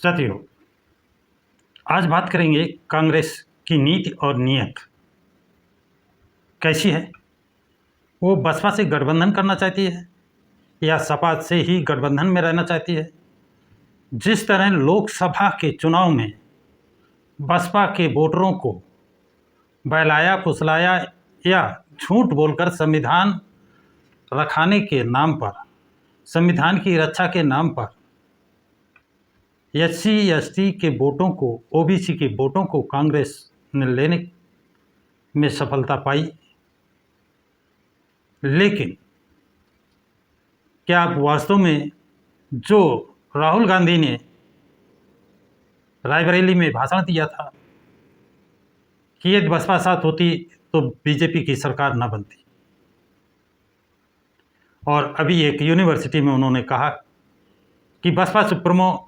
साथियों, आज बात करेंगे कांग्रेस की नीति और नीयत कैसी है। वो बसपा से गठबंधन करना चाहती है या सपा से ही गठबंधन में रहना चाहती है। जिस तरह लोकसभा के चुनाव में बसपा के वोटरों को बहलाया फुसलाया या झूठ बोलकर संविधान रखाने के नाम पर, संविधान की रक्षा के नाम पर SC ST के वोटों को, OBC के वोटों को कांग्रेस ने लेने में सफलता पाई। लेकिन क्या आप वास्तव में जो राहुल गांधी ने रायबरेली में भाषण दिया था कि यदि बसपा साथ होती तो बीजेपी की सरकार न बनती, और अभी एक यूनिवर्सिटी में उन्होंने कहा कि बसपा सुप्रीमो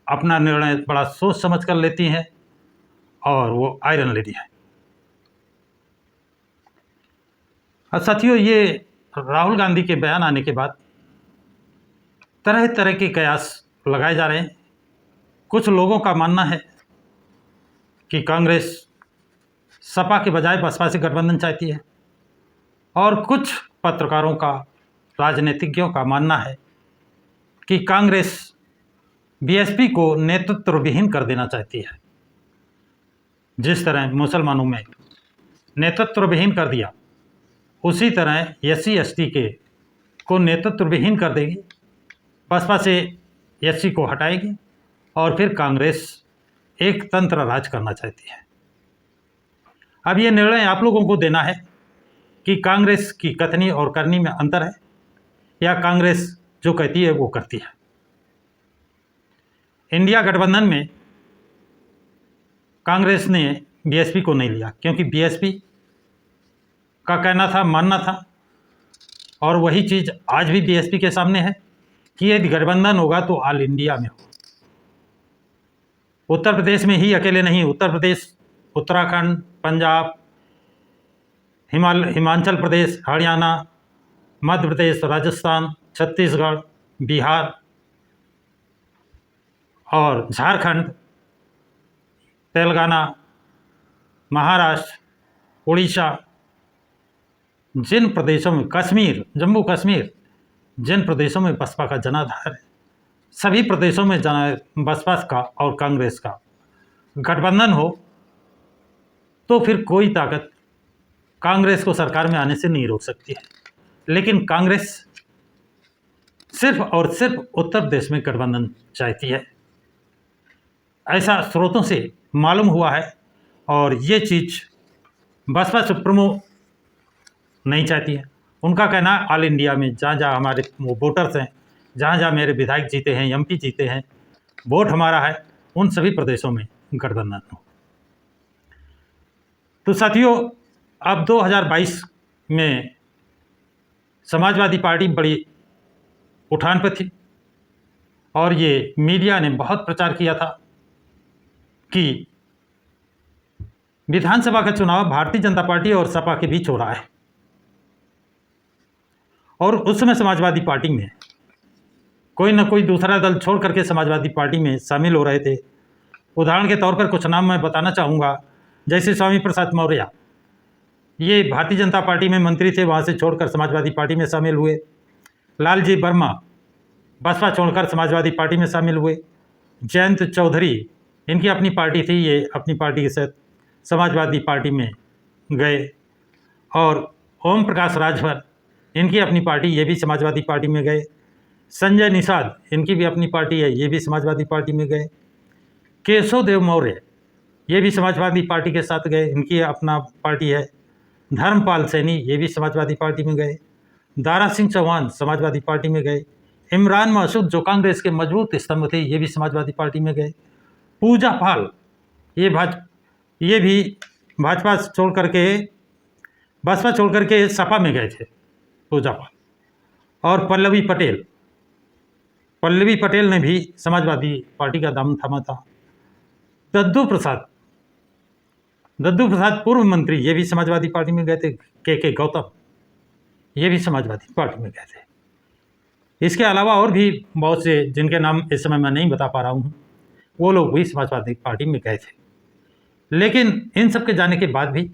अपना निर्णय बड़ा सोच समझ कर लेती हैं और वो आयरन लेडी है। अब साथियों, ये राहुल गांधी के बयान आने के बाद तरह तरह के कयास लगाए जा रहे हैं। कुछ लोगों का मानना है कि कांग्रेस सपा के बजाय बसपा से गठबंधन चाहती है, और कुछ पत्रकारों का, राजनीतिज्ञों का मानना है कि कांग्रेस BSP को नेतृत्व विहीन कर देना चाहती है। जिस तरह मुसलमानों में नेतृत्व विहीन कर दिया, उसी तरह SC ST के को नेतृत्व विहीन कर देगी, बसपा से SC को हटाएगी और फिर कांग्रेस एक तंत्र राज करना चाहती है। अब ये निर्णय आप लोगों को देना है कि कांग्रेस की कथनी और करनी में अंतर है या कांग्रेस जो कहती है वो करती है। इंडिया गठबंधन में कांग्रेस ने BSP को नहीं लिया, क्योंकि BSP का कहना था, मानना था, और वही चीज़ आज भी BSP के सामने है कि यदि गठबंधन होगा तो ऑल इंडिया में हो। उत्तर प्रदेश में ही अकेले नहीं, उत्तर प्रदेश, उत्तराखंड, पंजाब, हिमाचल प्रदेश, हरियाणा, मध्य प्रदेश, राजस्थान, छत्तीसगढ़, बिहार और झारखंड, तेलंगाना, महाराष्ट्र, उड़ीसा, जिन प्रदेशों में, कश्मीर, जम्मू कश्मीर, जिन प्रदेशों में बसपा का जनाधार है, सभी प्रदेशों में बसपा का और कांग्रेस का गठबंधन हो तो फिर कोई ताकत कांग्रेस को सरकार में आने से नहीं रोक सकती है। लेकिन कांग्रेस सिर्फ और सिर्फ उत्तर प्रदेश में गठबंधन चाहती है, ऐसा स्रोतों से मालूम हुआ है। और ये चीज़ बसपा सुप्रीमो नहीं चाहती है। उनका कहना है ऑल इंडिया में जहाँ जहाँ हमारे वोटर्स हैं, जहाँ जहाँ मेरे विधायक जीते हैं, MP जीते हैं, वोट हमारा है, उन सभी प्रदेशों में गठबंधन हो। तो साथियों, अब 2022 में समाजवादी पार्टी बड़ी उठान पर थी और ये मीडिया ने बहुत प्रचार किया था कि विधानसभा का चुनाव भारतीय जनता पार्टी और सपा के बीच हो रहा है। और उस समय समाजवादी पार्टी में कोई ना कोई दूसरा दल छोड़ करके समाजवादी पार्टी में शामिल हो रहे थे। उदाहरण के तौर पर कुछ नाम मैं बताना चाहूँगा, जैसे स्वामी प्रसाद मौर्य, ये भारतीय जनता पार्टी में मंत्री थे, वहाँ से छोड़कर समाजवादी पार्टी में शामिल हुए। लालजी वर्मा बसपा छोड़कर समाजवादी पार्टी में शामिल हुए। जयंत चौधरी, इनकी अपनी पार्टी थी, ये अपनी पार्टी के साथ समाजवादी पार्टी में गए। और ओम प्रकाश राजभर, इनकी अपनी पार्टी, ये भी समाजवादी पार्टी में गए। संजय निषाद, इनकी भी अपनी पार्टी है, ये भी समाजवादी पार्टी में गए। केशव देव मौर्य, ये भी समाजवादी पार्टी के साथ गए, इनकी अपना पार्टी है। धर्मपाल सैनी, ये भी समाजवादी पार्टी में गए। दारा सिंह चौहान समाजवादी पार्टी में गए। इमरान मसूद, जो कांग्रेस के मजबूत स्तंभ थे, ये भी समाजवादी पार्टी में गए। पूजा पाल, ये भी भाजपा छोड़ करके, बसपा छोड़ करके सपा में गए थे, पूजा पाल। और पल्लवी पटेल ने भी समाजवादी पार्टी का दामन थामा था। दद्दू प्रसाद पूर्व मंत्री, ये भी समाजवादी पार्टी में गए थे। के गौतम, ये भी समाजवादी पार्टी में गए थे। इसके अलावा और भी बहुत से, जिनके नाम इस समय मैं नहीं बता पा रहा हूँ, वो लोग भी समाजवादी पार्टी में गए थे। लेकिन इन सब के जाने के बाद भी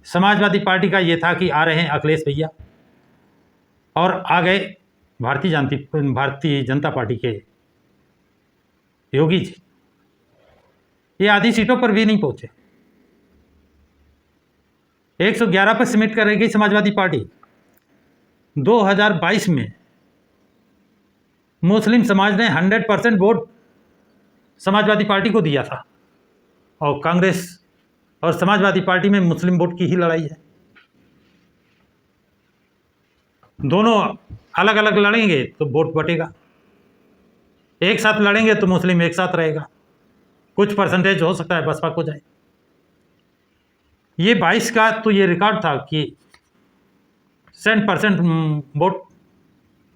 समाजवादी पार्टी का ये था कि आ रहे हैं अखिलेश भैया, और आ गए भारतीय जनता पार्टी के योगी जी। ये आधी सीटों पर भी नहीं पहुंचे। 111 पर सिमट कर रह गई समाजवादी पार्टी। 2022 में मुस्लिम समाज ने 100% वोट समाजवादी पार्टी को दिया था, और कांग्रेस और समाजवादी पार्टी में मुस्लिम वोट की ही लड़ाई है। दोनों अलग अलग लड़ेंगे तो वोट बटेगा, एक साथ लड़ेंगे तो मुस्लिम एक साथ रहेगा, कुछ परसेंटेज हो सकता है बसपा को जाए। ये 22 का तो ये रिकॉर्ड था कि 100% वोट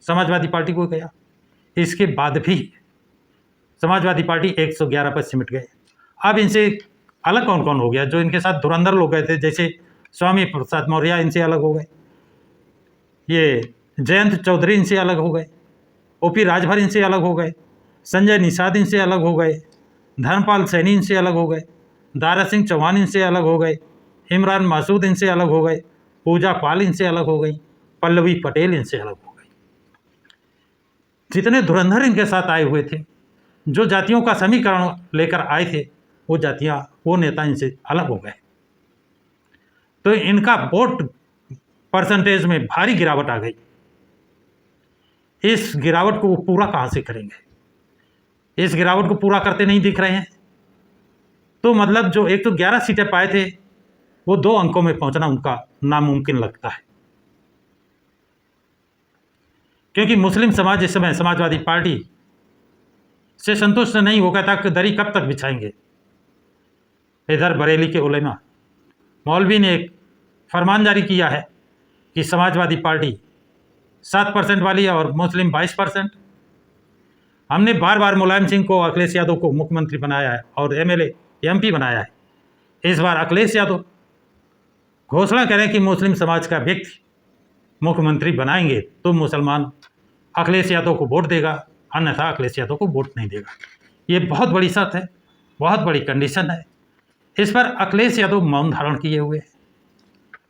समाजवादी पार्टी को गया। इसके बाद भी समाजवादी पार्टी 111 पर सिमट गए। अब इनसे अलग कौन कौन हो गया? जो इनके साथ धुरंधर लोग गए थे, जैसे स्वामी प्रसाद मौर्य, इनसे अलग हो गए। ये जयंत चौधरी इनसे अलग हो गए। ओपी राजभर इनसे अलग हो गए। संजय निषाद इनसे अलग हो गए। धर्मपाल सैनी इनसे अलग हो गए। दारा सिंह चौहान इनसे अलग हो गए। इमरान मासूद इनसे अलग हो गए। पूजा पाल इनसे अलग हो गई। पल्लवी पटेल इनसे अलग हो गई। जितने धुरंधर इनके साथ आए हुए थे, जो जातियों का समीकरण लेकर आए थे, वो जातियाँ, वो नेता इनसे अलग हो गए। तो इनका वोट परसेंटेज में भारी गिरावट आ गई। इस गिरावट को वो पूरा कहाँ से करेंगे? इस गिरावट को पूरा करते नहीं दिख रहे हैं। तो मतलब जो 111 सीटें पाए थे, वो 2 अंकों में पहुंचना उनका नामुमकिन लगता है, क्योंकि मुस्लिम समाज इस समय समाजवादी पार्टी से संतुष्ट नहीं हो गया था कि दरी कब तक बिछाएंगे। इधर बरेली के उलेमा मौलवी ने एक फरमान जारी किया है कि समाजवादी पार्टी 7% वाली है और मुस्लिम 22%। हमने बार बार मुलायम सिंह को, अखिलेश यादव को मुख्यमंत्री बनाया है और MLA MP बनाया है। इस बार अखिलेश यादव घोषणा करें कि मुस्लिम समाज का व्यक्ति मुख्यमंत्री बनाएंगे तो मुसलमान अखिलेश यादव को वोट देगा, अन्यथा अखिलेश यादव को वोट नहीं देगा। ये बहुत बड़ी शर्त है, बहुत बड़ी कंडीशन है। इस पर अखिलेश यादव मौन धारण किए हुए हैं।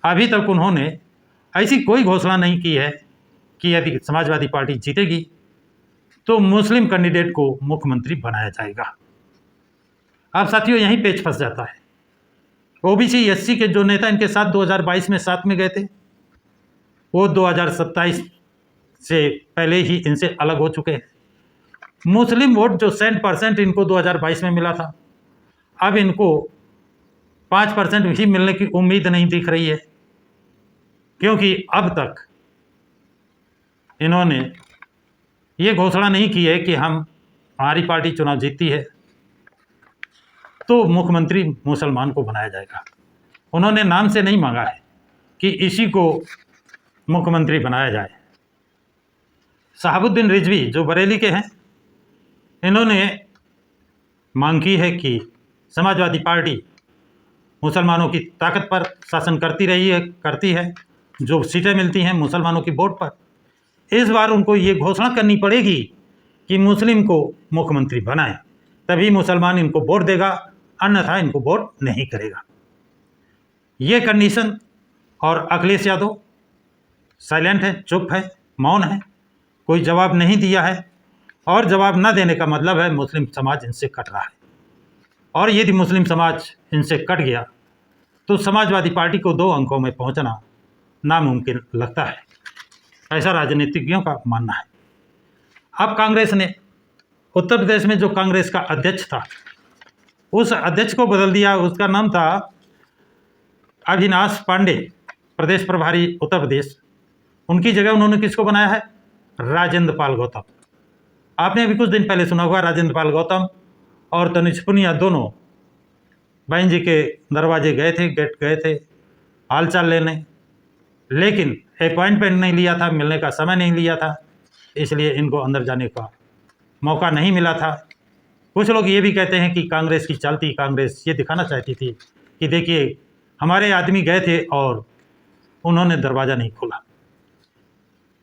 अभी तक उन्होंने ऐसी कोई घोषणा नहीं की है कि यदि समाजवादी पार्टी जीतेगी तो मुस्लिम कैंडिडेट को मुख्यमंत्री बनाया जाएगा। अब साथियों, यहीं पेच फंस जाता है। OBC SC के जो नेता इनके साथ 2022 में साथ में गए थे, वो 2027 से पहले ही इनसे अलग हो चुके हैं। मुस्लिम वोट जो 100% इनको 2022 में मिला था, अब इनको 5% भी मिलने की उम्मीद नहीं दिख रही है, क्योंकि अब तक इन्होंने ये घोषणा नहीं की है कि हमारी पार्टी चुनाव जीतती है तो मुख्यमंत्री मुसलमान को बनाया जाएगा। उन्होंने नाम से नहीं मांगा है कि इसी को मुख्यमंत्री बनाया जाए। शहाबुद्दीन रिजवी जो बरेली के हैं, इन्होंने मांग की है कि समाजवादी पार्टी मुसलमानों की ताकत पर शासन करती है। जो सीटें मिलती हैं मुसलमानों की वोट पर, इस बार उनको ये घोषणा करनी पड़ेगी कि मुस्लिम को मुख्यमंत्री बनाएं, तभी मुसलमान इनको वोट देगा, अन्यथा इनको वोट नहीं करेगा। ये कंडीशन, और अखिलेश यादव साइलेंट है, चुप है, मौन है, कोई जवाब नहीं दिया है। और जवाब न देने का मतलब है मुस्लिम समाज इनसे कट रहा है, और यदि मुस्लिम समाज इनसे कट गया तो समाजवादी पार्टी को 2 अंकों में पहुंचना नामुमकिन लगता है, ऐसा राजनीतिज्ञों का मानना है। अब कांग्रेस ने उत्तर प्रदेश में जो कांग्रेस का अध्यक्ष था, उस अध्यक्ष को बदल दिया। उसका नाम था अविनाश पांडे, प्रदेश प्रभारी उत्तर प्रदेश। उनकी जगह उन्होंने किसको बनाया है? राजेंद्र पाल गौतम। आपने अभी कुछ दिन पहले सुना होगा, राजेंद्र पाल गौतम और तनुज पुनिया दोनों बहन जी के दरवाजे गए थे, गेट गए थे हालचाल लेने, लेकिन अपॉइंटमेंट नहीं लिया था, मिलने का समय नहीं लिया था, इसलिए इनको अंदर जाने का मौका नहीं मिला था। कुछ लोग ये भी कहते हैं कि कांग्रेस की चलती कांग्रेस ये दिखाना चाहती थी कि देखिए हमारे आदमी गए थे और उन्होंने दरवाज़ा नहीं खोला।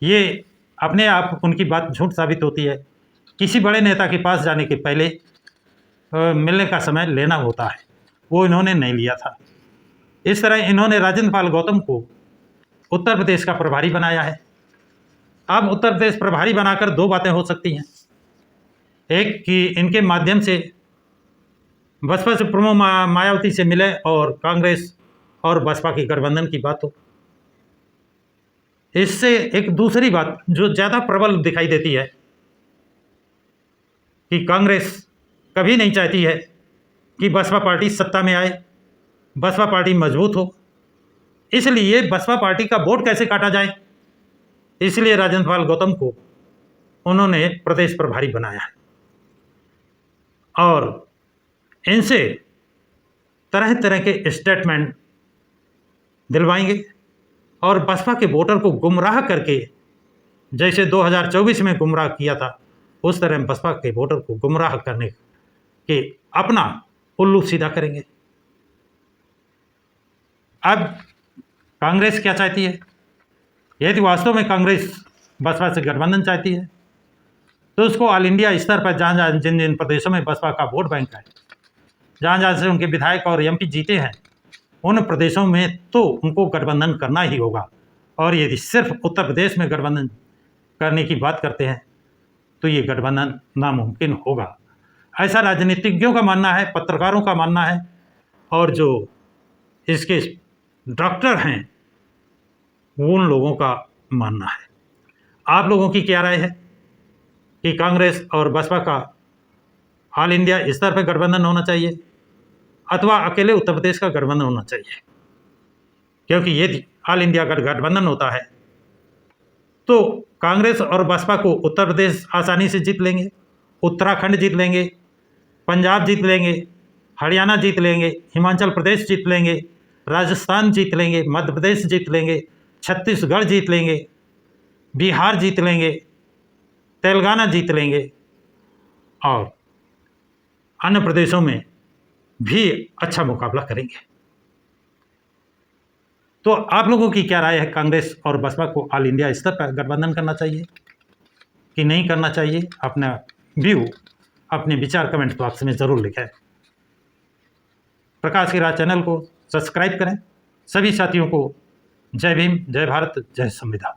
ये अपने आप उनकी बात झूठ साबित होती है। किसी बड़े नेता के पास जाने के पहले मिलने का समय लेना होता है, वो इन्होंने नहीं लिया था। इस तरह इन्होंने राजेंद्र पाल गौतम को उत्तर प्रदेश का प्रभारी बनाया है। अब उत्तर प्रदेश प्रभारी बनाकर दो बातें हो सकती हैं। एक कि इनके माध्यम से बसपा से प्रमो मायावती से मिले और कांग्रेस और बसपा की गठबंधन की बात हो। इससे एक दूसरी बात जो ज़्यादा प्रबल दिखाई देती है कि कांग्रेस कभी नहीं चाहती है कि बसपा पार्टी सत्ता में आए, बसपा पार्टी मजबूत हो। इसलिए बसपा पार्टी का वोट कैसे काटा जाए, इसलिए राजेंद्र पाल गौतम को उन्होंने प्रदेश प्रभारी बनाया है और इनसे तरह तरह के स्टेटमेंट दिलवाएंगे और बसपा के वोटर को गुमराह करके, जैसे 2024 में गुमराह किया था, उस तरह बसपा के वोटर को गुमराह करने के अपना उल्लू सीधा करेंगे। अब कांग्रेस क्या चाहती है? यदि वास्तव में कांग्रेस बसपा से गठबंधन चाहती है तो उसको ऑल इंडिया स्तर पर जहाँ जहाँ जिन जिन प्रदेशों में बसपा का वोट बैंक है, जहाँ जहाँ से उनके विधायक और एमपी जीते हैं, उन प्रदेशों में तो उनको गठबंधन करना ही होगा। और यदि सिर्फ उत्तर प्रदेश में गठबंधन करने की बात करते हैं तो ये गठबंधन नामुमकिन होगा, ऐसा राजनीतिज्ञों का मानना है, पत्रकारों का मानना है और जो इसके डॉक्टर हैं उन लोगों का मानना है। आप लोगों की क्या राय है कि कांग्रेस और बसपा का ऑल इंडिया स्तर पर गठबंधन होना चाहिए अथवा अकेले उत्तर प्रदेश का गठबंधन होना चाहिए? क्योंकि यदि ऑल इंडिया का गठबंधन होता है तो कांग्रेस और बसपा को उत्तर प्रदेश आसानी से जीत लेंगे, उत्तराखंड जीत लेंगे, पंजाब जीत लेंगे, हरियाणा जीत लेंगे, हिमाचल प्रदेश जीत लेंगे, राजस्थान जीत लेंगे, मध्य प्रदेश जीत लेंगे, छत्तीसगढ़ जीत लेंगे, बिहार जीत लेंगे, तेलंगाना जीत लेंगे और अन्य प्रदेशों में भी अच्छा मुकाबला करेंगे। तो आप लोगों की क्या राय है? कांग्रेस और बसपा को ऑल इंडिया स्तर पर गठबंधन करना चाहिए कि नहीं करना चाहिए? अपना व्यू, अपने विचार कमेंट बॉक्स में ज़रूर लिखें। प्रकाश की राह चैनल को सब्सक्राइब करें। सभी साथियों को जय भीम, जय भारत, जय संविधान।